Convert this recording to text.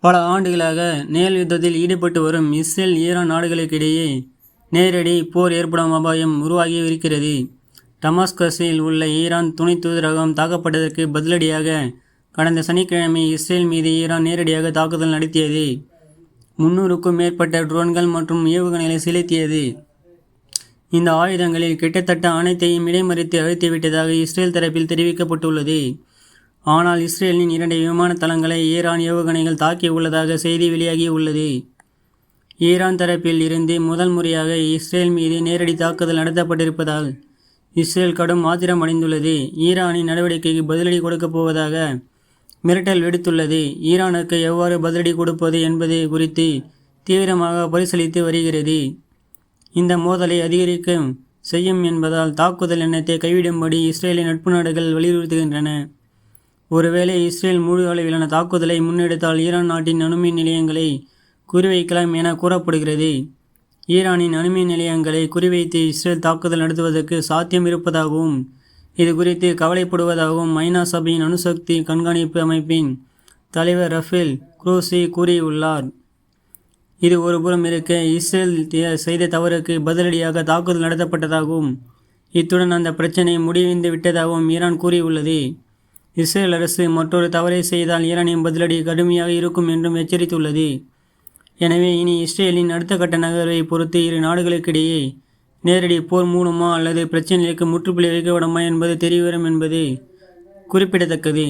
பல ஆண்டுகளாக நேல் யுத்தத்தில் ஈடுபட்டு வரும் இஸ்ரேல் ஈரான் நாடுகளுக்கிடையே நேரடி போர் ஏற்படும் அபாயம் உருவாகி இருக்கிறது. டமாஸ்கஸில் உள்ள ஈரான் துணை தூதரகம் தாக்கப்பட்டதற்கு பதிலடியாக கடந்த சனிக்கிழமை இஸ்ரேல் மீது ஈரான் நேரடியாக தாக்குதல் நடத்தியது. 300க்கும் மேற்பட்ட ட்ரோன்கள் மற்றும் ஏவுகணைகளை செலுத்தியது. இந்த ஆயுதங்களில் கிட்டத்தட்ட அனைத்தையும் இடைமறித்து அழித்துவிட்டதாக இஸ்ரேல் தரப்பில் தெரிவிக்கப்பட்டுள்ளது. ஆனால் இஸ்ரேலின் 2 விமான தளங்களை ஈரான் ஏவுகணைகள் தாக்கியுள்ளதாக செய்தி வெளியாகி உள்ளது. ஈரான் தரப்பில் இருந்து முதல் முறையாக இஸ்ரேல் மீது நேரடி தாக்குதல் நடத்தப்பட்டிருப்பதால் இஸ்ரேல் கடும் ஆத்திரம் அடைந்துள்ளது. ஈரானின் நடவடிக்கைக்கு பதிலடி கொடுக்கப் போவதாக மிரட்டல் விடுத்துள்ளது. ஈரானுக்கு எவ்வாறு பதிலடி கொடுப்பது என்பது குறித்து தீவிரமாக பரிசீலித்து வருகிறது. இந்த மோதலை அதிகரிக்க செய்யும் என்பதால் தாக்குதல் எண்ணத்தை கைவிடும்படி இஸ்ரேலின் நட்பு நாடுகள் வலியுறுத்துகின்றன. ஒருவேளை இஸ்ரேல் முழு அளவிலான தாக்குதலை முன்னெடுத்தால் ஈரான் நாட்டின் அணுமின் நிலையங்களை குறிவைக்கலாம் என கூறப்படுகிறது. ஈரானின் அணுமின் நிலையங்களை குறிவைத்து இஸ்ரேல் தாக்குதல் நடத்துவதற்கு சாத்தியம் இருப்பதாகவும் இது குறித்து கவலைப்படுவதாகவும் ஐநா சபையின் அணுசக்தி கண்காணிப்பு அமைப்பின் தலைவர் ரஃபேல் குரோசி கூறியுள்ளார். இது ஒருபுறம் இருக்க இஸ்ரேல் செய்த தவறுக்கு பதிலடியாக தாக்குதல் நடத்தப்பட்டதாகவும் இத்துடன் அந்த பிரச்சினை முடிந்து விட்டதாகவும் ஈரான் கூறியுள்ளது. இஸ்ரேல் அரசு மற்றொரு தவறை செய்தால் ஈரானின் பதிலடி கடுமையாக இருக்கும் என்றும் எச்சரித்துள்ளது. எனவே இனி இஸ்ரேலின் அடுத்த கட்ட நகர்வை பொறுத்து இரு நாடுகளுக்கிடையே நேரடி போர் மூடுமா அல்லது பிரச்சினைகளுக்கு முற்றுப்புள்ளி வைக்கப்படுமா என்பது தெரியவரும் என்பது குறிப்பிடத்தக்கது.